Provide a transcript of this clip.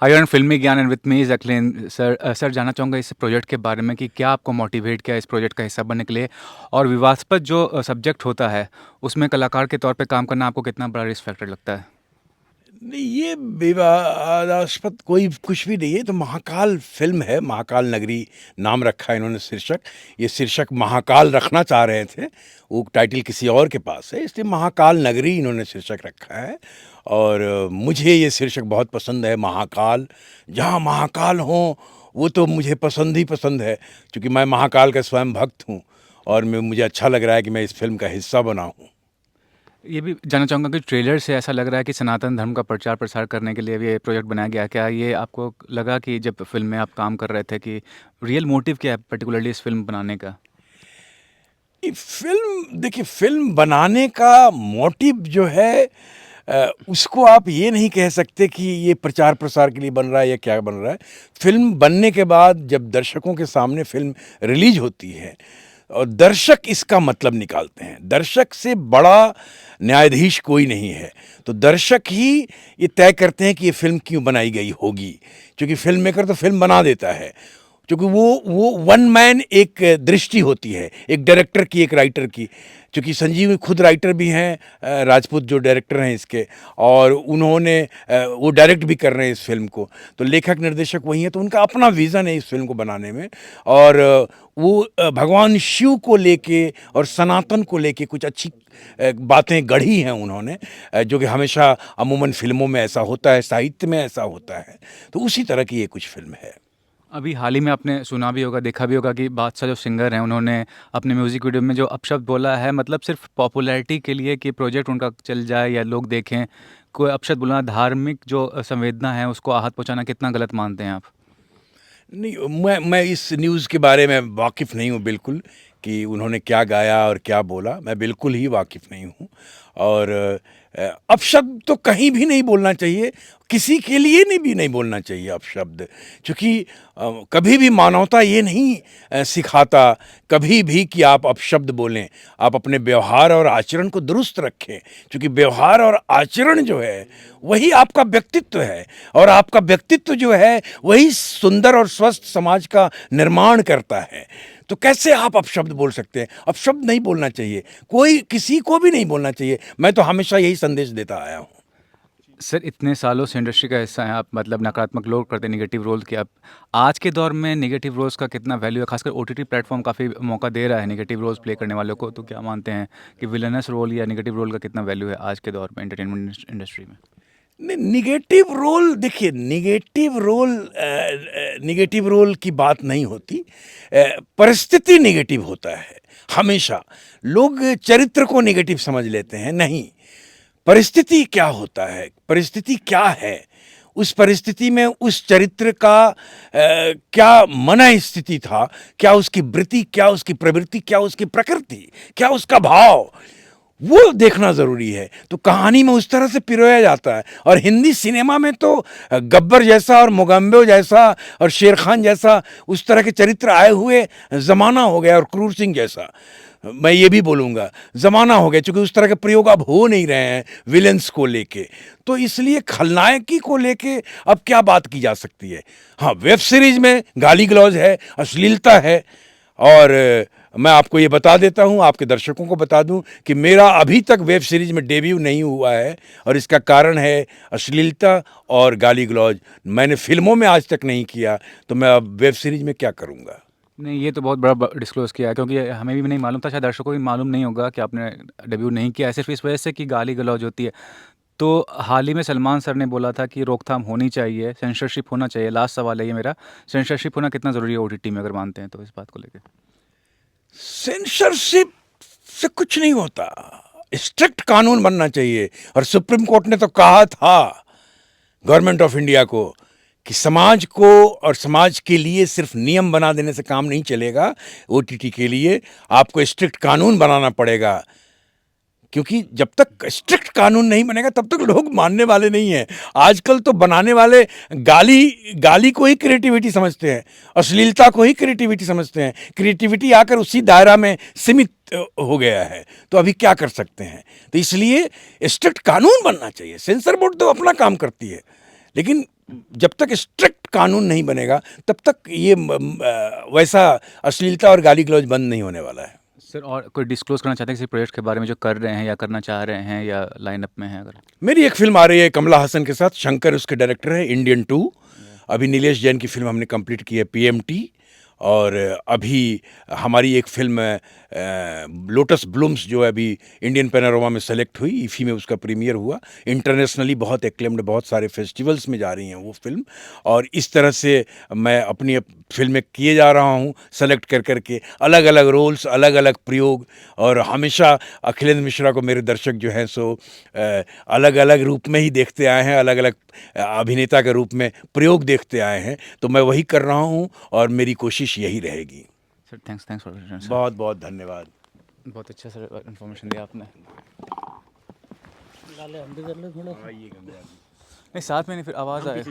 Hi and Filmy Gyan and with me is Akhilen sir. Sir जानना चाहूँगा इस प्रोजेक्ट के बारे में कि क्या आपको मोटिवेट किया इस प्रोजेक्ट का हिस्सा बनने के लिए, और विवादास्पद जो सब्जेक्ट होता है उसमें कलाकार के तौर पे काम करना आपको कितना बड़ा रिस्क फैक्टर लगता है? नहीं, ये विवादास्पद कोई कुछ भी नहीं है। तो महाकाल फिल्म है, महाकाल नगरी नाम रखा है इन्होंने शीर्षक। ये शीर्षक महाकाल रखना चाह रहे थे, वो टाइटल किसी और के पास है, इसलिए महाकाल नगरी इन्होंने शीर्षक रखा है। और मुझे ये शीर्षक बहुत पसंद है, महाकाल। जहाँ महाकाल हों वो तो मुझे पसंद ही पसंद है, क्योंकि मैं महाकाल का स्वयं भक्त हूँ। और मुझे अच्छा लग रहा है कि मैं इस फिल्म का हिस्सा बना हूँ। ये भी जानना चाहूँगा कि ट्रेलर से ऐसा लग रहा है कि सनातन धर्म का प्रचार प्रसार करने के लिए भी ये प्रोजेक्ट बनाया गया है। क्या ये आपको लगा कि जब फिल्म में आप काम कर रहे थे कि रियल मोटिव क्या है पर्टिकुलरली इस फिल्म बनाने का? ये फिल्म देखिए, फिल्म बनाने का मोटिव जो है उसको आप ये नहीं कह सकते कि ये प्रचार प्रसार के लिए बन रहा है या क्या बन रहा है। फिल्म बनने के बाद जब दर्शकों के सामने फिल्म रिलीज होती है और दर्शक इसका मतलब निकालते हैं, दर्शक से बड़ा न्यायाधीश कोई नहीं है। तो दर्शक ही ये तय करते हैं कि ये फिल्म क्यों बनाई गई होगी, क्योंकि फिल्म मेकर तो फिल्म बना देता है। क्योंकि वो वन मैन एक दृष्टि होती है, एक डायरेक्टर की, एक राइटर की। क्योंकि संजीव खुद राइटर भी हैं, राजपूत जो डायरेक्टर हैं इसके, और उन्होंने वो डायरेक्ट भी कर रहे हैं इस फिल्म को। तो लेखक निर्देशक वही हैं, तो उनका अपना विज़न है इस फिल्म को बनाने में। और वो भगवान शिव को लेके और सनातन को लेके कुछ अच्छी बातें गढ़ी हैं उन्होंने, जो कि हमेशा अमूमन फिल्मों में ऐसा होता है, साहित्य में ऐसा होता है। तो उसी तरह की ये कुछ फिल्म है। अभी हाल ही में आपने सुना भी होगा, देखा भी होगा कि बादशाह जो सिंगर हैं उन्होंने अपने म्यूज़िक वीडियो में जो अपशब्द बोला है, मतलब सिर्फ पॉपुलैरिटी के लिए कि प्रोजेक्ट उनका चल जाए या लोग देखें, कोई अपशब्द बोलना धार्मिक जो संवेदना है उसको आहत पहुंचाना कितना गलत मानते हैं आप? नहीं, मैं इस न्यूज़ के बारे में वाकिफ़ नहीं हूँ बिल्कुल, कि उन्होंने क्या गाया और क्या बोला, मैं बिल्कुल ही वाकिफ़ नहीं हूँ। और अपशब्द तो कहीं भी नहीं बोलना चाहिए, किसी के लिए नहीं भी नहीं बोलना चाहिए अपशब्द। क्योंकि कभी भी मानवता ये नहीं सिखाता कभी भी कि आप अपशब्द बोलें। आप अपने व्यवहार और आचरण को दुरुस्त रखें, क्योंकि व्यवहार और आचरण जो है वही आपका व्यक्तित्व है, और आपका व्यक्तित्व जो है वही सुंदर और स्वस्थ समाज का निर्माण करता है। तो कैसे आप अपशब्द बोल सकते हैं? अपशब्द नहीं बोलना चाहिए, कोई किसी को भी नहीं बोलना चाहिए। मैं तो हमेशा यही संदेश देता आया हूँ। सर इतने सालों से इंडस्ट्री का हिस्सा हैं आप, मतलब नकारात्मक रोल करते हैं, नेगेटिव रोल की आप, आज के दौर में नेगेटिव रोल्स का कितना वैल्यू है? खासकर ओटीटी प्लेटफॉर्म काफ़ी मौका दे रहा है नेगेटिव रोल्स प्ले करने वालों को, तो क्या मानते हैं कि विलनस रोल या नेगेटिव रोल का कितना वैल्यू है आज के दौर में एंटरटेनमेंट इंडस्ट्री में? नहीं, निगेटिव रोल देखिए, निगेटिव रोल की बात नहीं होती। परिस्थिति निगेटिव होता है हमेशा। लोग चरित्र को निगेटिव समझ लेते हैं, नहीं। परिस्थिति क्या होता है, परिस्थिति क्या है, उस परिस्थिति में उस चरित्र का क्या मन स्थिति था, क्या उसकी वृत्ति, क्या उसकी प्रवृत्ति, क्या उसकी प्रकृति, क्या उसका भाव, वो देखना ज़रूरी है। तो कहानी में उस तरह से पिरोया जाता है। और हिंदी सिनेमा में तो गब्बर जैसा और मोगेम्बो जैसा और शेर खान जैसा उस तरह के चरित्र आए हुए ज़माना हो गया, और क्रूर सिंह जैसा, मैं ये भी बोलूँगा, ज़माना हो गया, क्योंकि उस तरह के प्रयोग अब हो नहीं रहे हैं विलेंस को लेके। तो इसलिए खलनायकी को लेके अब क्या बात की जा सकती है? हाँ, वेब सीरीज़ में गाली गलौज है, अश्लीलता है। और मैं आपको ये बता देता हूँ, आपके दर्शकों को बता दूँ कि मेरा अभी तक वेब सीरीज़ में डेब्यू नहीं हुआ है, और इसका कारण है अश्लीलता और गाली गलौज। मैंने फिल्मों में आज तक नहीं किया, तो मैं अब वेब सीरीज़ में क्या करूँगा? नहीं, ये तो बहुत बड़ा डिस्क्लोज़ किया है, क्योंकि हमें भी नहीं मालूम था, शायद दर्शकों को भी मालूम नहीं होगा कि आपने डेब्यू नहीं किया है, सिर्फ़ इस वजह से कि गाली-गलौज होती है। तो हाल ही में सलमान सर ने बोला था कि रोकथाम होनी चाहिए, सेंसरशिप होना चाहिए। लास्ट सवाल है ये मेरा, सेंसरशिप होना कितना ज़रूरी है ओटीटी में, अगर मानते हैं तो इस बात को लेके? सेंसरशिप से कुछ नहीं होता, स्ट्रिक्ट कानून बनना चाहिए। और सुप्रीम कोर्ट ने तो कहा था गवर्नमेंट ऑफ इंडिया को कि समाज को और समाज के लिए सिर्फ नियम बना देने से काम नहीं चलेगा। ओटीटी के लिए आपको स्ट्रिक्ट कानून बनाना पड़ेगा, क्योंकि जब तक स्ट्रिक्ट कानून नहीं बनेगा तब तक लोग मानने वाले नहीं हैं। आजकल तो बनाने वाले गाली गाली को ही क्रिएटिविटी समझते हैं, अश्लीलता को ही क्रिएटिविटी समझते हैं। क्रिएटिविटी आकर उसी दायरा में सीमित हो गया है। तो अभी क्या कर सकते हैं? तो इसलिए स्ट्रिक्ट कानून बनना चाहिए। सेंसर बोर्ड तो अपना काम करती है, लेकिन जब तक स्ट्रिक्ट कानून नहीं बनेगा तब तक ये वैसा अश्लीलता और गाली गलौज बंद नहीं होने वाला है। सर और कोई डिस्क्लोज़ करना चाहते हैं किसी प्रोजेक्ट के बारे में जो कर रहे हैं या करना चाह रहे हैं या लाइनअप में है अगर? मेरी एक फिल्म आ रही है कमला हसन के साथ, शंकर उसके डायरेक्टर है, इंडियन 2। अभी नीलेश जैन की फिल्म हमने कंप्लीट की है, पीएमटी। और अभी हमारी एक फिल्म लोटस ब्लूम्स जो है अभी इंडियन पैनोरमा में सेलेक्ट हुई, ईफी में उसका प्रीमियर हुआ, इंटरनेशनली बहुत एक्लेम्ड, बहुत सारे फेस्टिवल्स में जा रही हैं वो फिल्म। और इस तरह से मैं अपनी फिल्में किए जा रहा हूँ, सेलेक्ट कर करके अलग अलग रोल्स, अलग अलग प्रयोग। और हमेशा अखिलेंद्र मिश्रा को मेरे दर्शक जो हैं सो अलग अलग रूप में ही देखते आए हैं, अलग अलग अभिनेता के रूप में प्रयोग देखते आए हैं। तो मैं वही कर रहा हूँ और मेरी कोशिश यही रहेगी। Sir thanks for sir. बहुत बहुत धन्यवाद। बहुत अच्छा सर इन्फॉर्मेशन दिया आपने। गाले हम भी कर ले थोड़ा। आइए गंगा जी। नहीं साथ में नहीं, फिर आवाज़ आए।